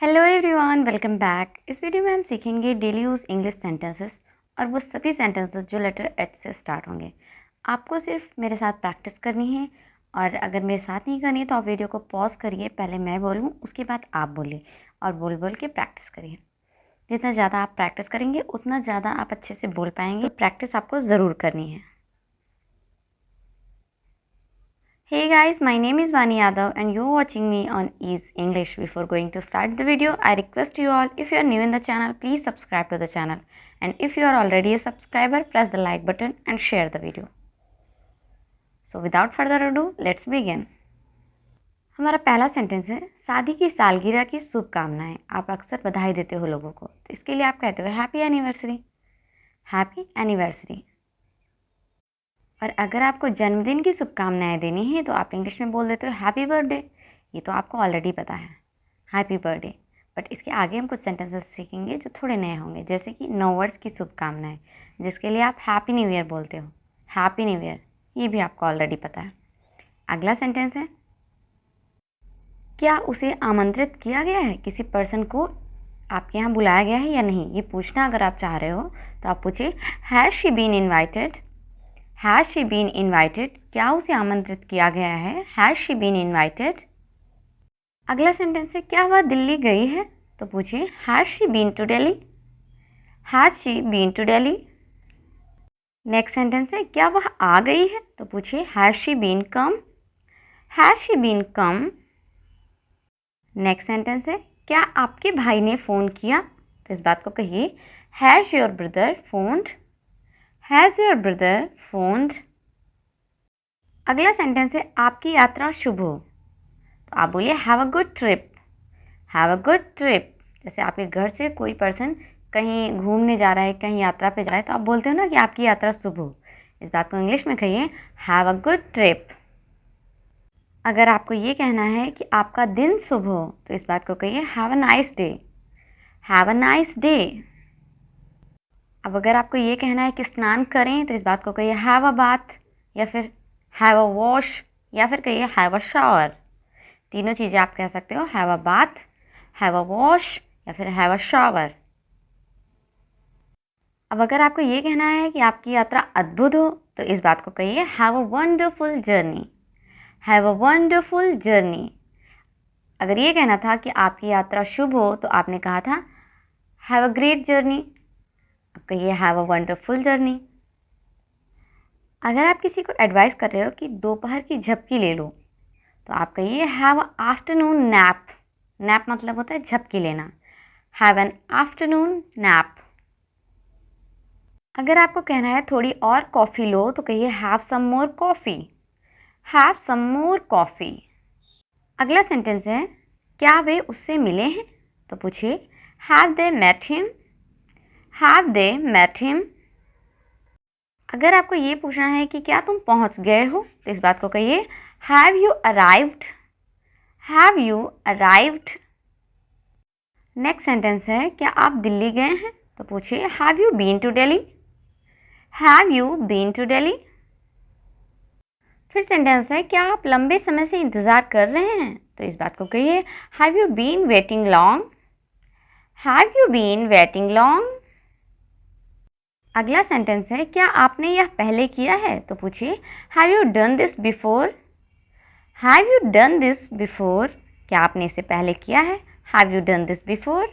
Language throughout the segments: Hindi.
Hello everyone, welcome back. इस वीडियो में हम सीखेंगे डेली यूज़ इंग्लिश सेंटेंसेस और वो सभी सेंटेंसेस जो लेटर एच से स्टार्ट होंगे। आपको सिर्फ मेरे साथ प्रैक्टिस करनी है और अगर मेरे साथ नहीं करनी है तो आप वीडियो को पॉज करिए, पहले मैं बोलूँ उसके बाद आप बोलिए और बोल बोल के प्रैक्टिस करिए। जितना ज़्यादा आप प्रैक्टिस करेंगे उतना ज़्यादा आप अच्छे से बोल पाएंगे। तो प्रैक्टिस आपको ज़रूर करनी है। Hey guys, my name is Vani Yadav and you're watching me on Ease English. Before going to start the video, I request you all, if you are new in the channel, please subscribe to the channel. And if you are already a subscriber, press the like button and share the video. So without further ado, let's begin. हमारा पहला सेंटेंस है, शादी की सालगिरह की शुभकामनाएं। आप अक्सर बधाई देते हो लोगों को, तो इसके लिए आप कहते हो हैप्पी एनिवर्सरी, हैप्पी एनिवर्सरी। और अगर आपको जन्मदिन की शुभकामनाएं देनी है तो आप इंग्लिश में बोल देते हो हैप्पी बर्थडे। ये तो आपको ऑलरेडी पता है, हैप्पी बर्थडे। बट इसके आगे हम कुछ सेंटेंसेस सीखेंगे जो थोड़े नए होंगे, जैसे कि नो वर्ड्स की शुभकामनाएं, जिसके लिए आप हैप्पी न्यू ईयर बोलते हो, हैप्पी न्यू ईयर। ये भी आपको ऑलरेडी पता है। अगला सेंटेंस है, क्या उसे आमंत्रित किया गया है, किसी पर्सन को आपके यहाँ बुलाया गया है या नहीं, ये पूछना अगर आप चाह रहे हो तो आप पूछिए has she been invited. Has she been invited, क्या उसे आमंत्रित किया गया है, हैज़ शी बीन इन्वाइटेड। अगला सेंटेंस है, क्या वह दिल्ली गई है, तो पूछिए has she been to Delhi, has she been to Delhi. Next sentence है, क्या वह आ गई है, तो पूछिए has she been come, has she been come. Next sentence है, क्या आपके भाई ने फ़ोन किया, तो इस बात को कहिए has your brother found, has your brother found. अगला सेंटेंस है, आपकी यात्रा शुभ हो, तो आप बोलिए have a good trip, have a good trip. जैसे आपके घर से कोई पर्सन कहीं घूमने जा रहा है, कहीं यात्रा पे जा रहा है, तो आप बोलते हो ना कि आपकी यात्रा शुभ हो। इस बात को इंग्लिश में कहिए हैव अ गुड ट्रिप। अगर आपको ये कहना है कि आपका दिन शुभ हो, तो इस बात को कहिए have a nice day, have a nice day. अब अगर आपको ये कहना है कि स्नान करें, तो इस बात को कहिए हैव अ बाथ, या फिर हैव अ वॉश, या फिर कहिए हैव अ शावर। तीनों चीज़ें आप कह सकते हो, have a bath, have a wash या फिर हैव अ शावर। अब अगर आपको ये कहना है कि आपकी यात्रा अद्भुत हो, तो इस बात को कहिए have a wonderful journey, have a wonderful journey. अगर ये कहना था कि आपकी यात्रा शुभ हो, तो आपने कहा था हैव अ ग्रेट जर्नी, अब कहिए हैव अ वंडरफुल जर्नी। अगर आप किसी को एडवाइस कर रहे हो कि दोपहर की झपकी ले लो, तो आप कहिए have a afternoon nap. Nap मतलब होता है झपकी लेना, हैव एन आफ्टरनून नैप। अगर आपको कहना है थोड़ी और कॉफ़ी लो, तो कहिए have some more coffee, have some more coffee. अगला सेंटेंस है, क्या वे उससे मिले हैं, तो पूछिए have they met him, have they met him. अगर आपको ये पूछना है कि क्या तुम पहुंच गए हो, तो इस बात को कहिए have you arrived, have you arrived. Next sentence है, क्या आप दिल्ली गए हैं, तो पूछिए have you been to Delhi, have you been to Delhi. फिर सेंटेंस है, क्या आप लंबे समय से इंतज़ार कर रहे हैं, तो इस बात को कहिए have you been waiting long, have you been waiting long. अगला सेंटेंस है, क्या आपने यह पहले किया है, तो पूछिए have you done this before, have you done this before. क्या आपने इसे पहले किया है, have you done this before.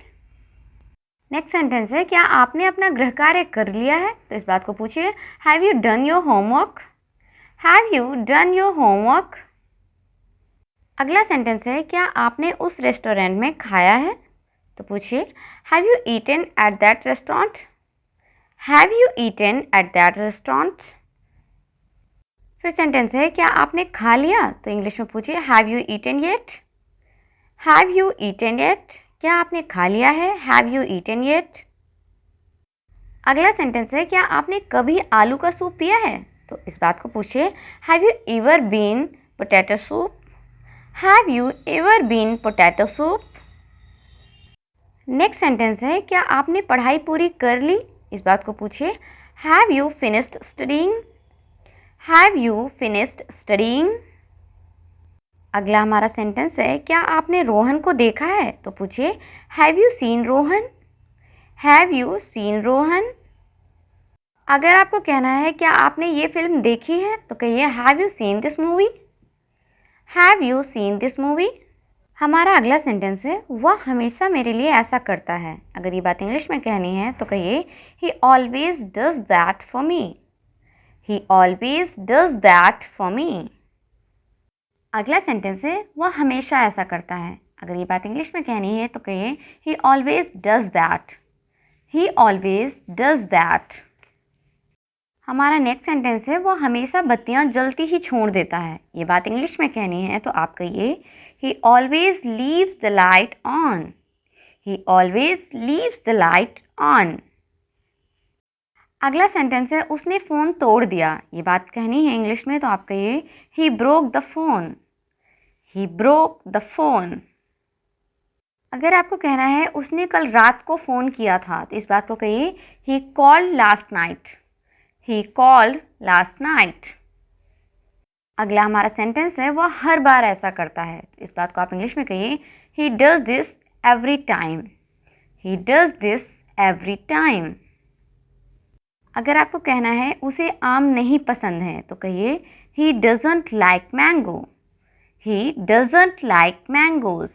Next sentence है, क्या आपने अपना गृह कार्य कर लिया है, तो इस बात को पूछिए have you done your homework, have you done your homework. अगला सेंटेंस है, क्या आपने उस रेस्टोरेंट में खाया है, तो पूछिए have you eaten at that restaurant, have you eaten at that restaurant. फिर सेंटेंस है, क्या आपने खा लिया, तो इंग्लिश में पूछिए have you eaten yet, have you eaten yet. क्या आपने खा लिया है, हैव यू ईटन येट। अगला सेंटेंस है, क्या आपने कभी आलू का सूप पिया है, तो इस बात को पूछिए have you ever been potato soup, have you ever been potato soup. Next sentence है, क्या आपने पढ़ाई पूरी कर ली, इस बात को पूछिए have you finished studying, have you finished studying. अगला हमारा सेंटेंस है, क्या आपने रोहन को देखा है? तो पूछिए have you seen Rohan? Have you seen Rohan? अगर आपको कहना है क्या आपने ये फिल्म देखी है, तो कहिए have you seen this movie? Have you seen this movie? हमारा अगला सेंटेंस है, वह हमेशा मेरे लिए ऐसा करता है। अगर ये बात इंग्लिश में कहनी है तो कहिए ही always does that for me. He always does that for me. अगला सेंटेंस है, वह हमेशा ऐसा करता है। अगर ये बात इंग्लिश में कहनी है तो कहिए ही always does that. He always does that. हमारा नेक्स्ट सेंटेंस है, वो हमेशा बत्तियां जलती ही छोड़ देता है। ये बात इंग्लिश में कहनी है तो आप कहिए ही always leaves the light on. He always leaves the light on. अगला सेंटेंस है, उसने फ़ोन तोड़ दिया। ये बात कहनी है इंग्लिश में तो आप कहिए he broke the phone. He broke the phone. अगर आपको कहना है उसने कल रात को फ़ोन किया था, तो इस बात को कहिए he called last night. He called last night. अगला हमारा सेंटेंस है, वह हर बार ऐसा करता है। इस बात को आप इंग्लिश में कहिए He does this every time. He does this every time. अगर आपको कहना है उसे आम नहीं पसंद है, तो कहिए He doesn't like mango. He doesn't like mangoes.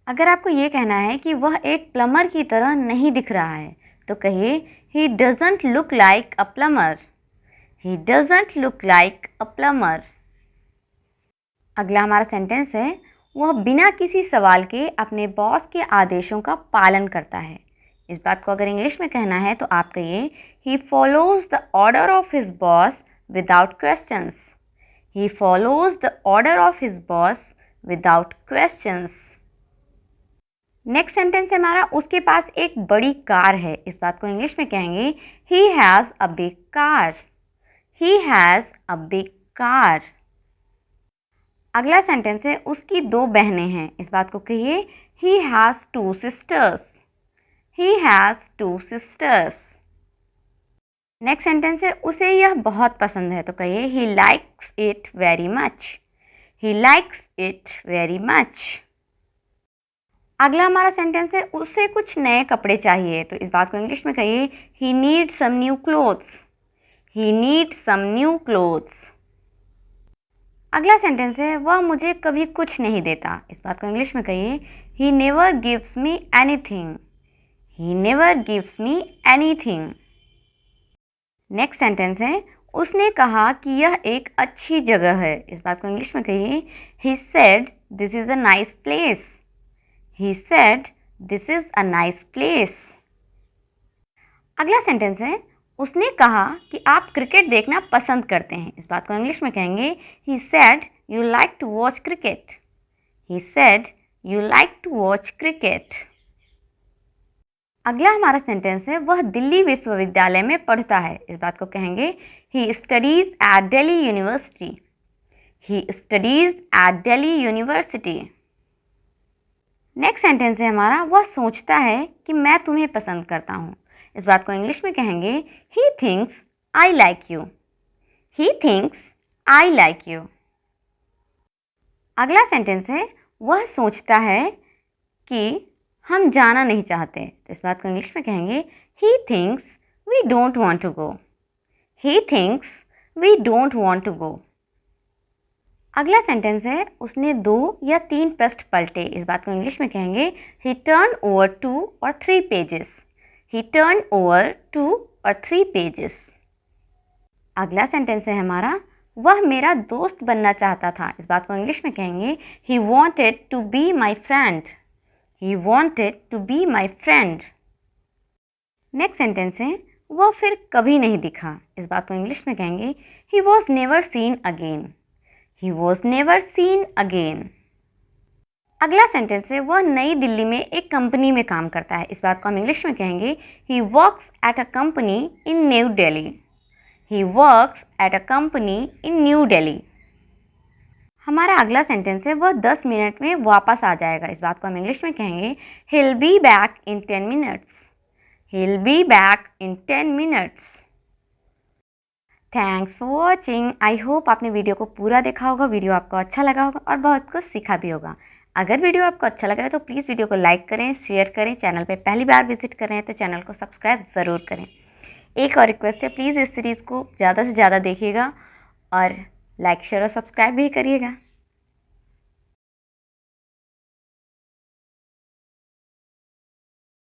अगर आपको ये कहना है कि वह एक प्लम्बर की तरह नहीं दिख रहा है, तो कहिए He doesn't look like a plumber. He doesn't look like a plumber. अगला हमारा सेंटेंस है, वह बिना किसी सवाल के अपने बॉस के आदेशों का पालन करता है। इस बात को अगर इंग्लिश में कहना है तो आप कहिए He follows the order of his boss without questions. He follows the order of his boss without questions. Next sentence है हमारा, उसके पास एक बड़ी कार है। इस बात को इंग्लिश में कहेंगे he has a big car. He has a big car. अगला सेंटेंस है, उसकी दो बहनें हैं। इस बात को कहिए he has two sisters. He has two sisters. Next sentence है, उसे यह बहुत पसंद है, तो कहिए he likes it very much. He likes it very much. अगला हमारा सेंटेंस है, उसे कुछ नए कपड़े चाहिए। तो इस बात को इंग्लिश में कहिए he needs some new clothes. He needs some new clothes. अगला सेंटेंस है, वह मुझे कभी कुछ नहीं देता। इस बात को इंग्लिश में कहिए he never gives me anything. He never gives me anything. Next sentence है, उसने कहा कि यह एक अच्छी जगह है। इस बात को इंग्लिश में कहिए he said this is a nice place. He said, "This is a nice place." अगला सेंटेंस है, उसने कहा कि आप क्रिकेट देखना पसंद करते हैं। इस बात को इंग्लिश में कहेंगे He said, "You like to watch cricket." He said, "You like to watch cricket." अगला हमारा सेंटेंस है, वह दिल्ली विश्वविद्यालय में पढ़ता है। इस बात को कहेंगे He studies at Delhi University. He studies at Delhi University. Next sentence है हमारा, वह सोचता है कि मैं तुम्हें पसंद करता हूँ। इस बात को इंग्लिश में कहेंगे he thinks I like you. He thinks I like you. अगला सेंटेंस है, वह सोचता है कि हम जाना नहीं चाहते। तो इस बात को इंग्लिश में कहेंगे he thinks we don't want to go. He thinks we don't want to go. अगला सेंटेंस है, उसने 2 या 3 पृष्ठ पलटे। इस बात को इंग्लिश में कहेंगे ही टर्न ओवर 2 और 3 पेजेस। ही टर्न ओवर 2 और 3 पेजेस। अगला सेंटेंस है हमारा, वह मेरा दोस्त बनना चाहता था। इस बात को इंग्लिश में कहेंगे he wanted to be my friend. He wanted to be my friend. Next sentence है, वह फिर कभी नहीं दिखा। इस बात को इंग्लिश में कहेंगे he was never seen again. He was never seen again. अगला सेंटेंस है, वह नई दिल्ली में एक कंपनी में काम करता है। इस बात को हम इंग्लिश में कहेंगे He works at a company in New Delhi. He works at a company in New Delhi. हमारा अगला सेंटेंस है, वह 10 मिनट में वापस आ जाएगा। इस बात को हम इंग्लिश में कहेंगे He'll be back in 10 minutes. He'll be back in 10 minutes. Thanks for watching. I hope आपने वीडियो को पूरा देखा होगा, वीडियो आपको अच्छा लगा होगा और बहुत कुछ सीखा भी होगा। अगर वीडियो आपको अच्छा लगा है तो प्लीज़ वीडियो को लाइक करें, शेयर करें। चैनल पे पहली बार विजिट कर रहे हैं तो चैनल को सब्सक्राइब ज़रूर करें। एक और रिक्वेस्ट है, प्लीज़ इस सीरीज़ को ज़्यादा से ज़्यादा देखिएगा और लाइक शेयर और सब्सक्राइब भी करिएगा।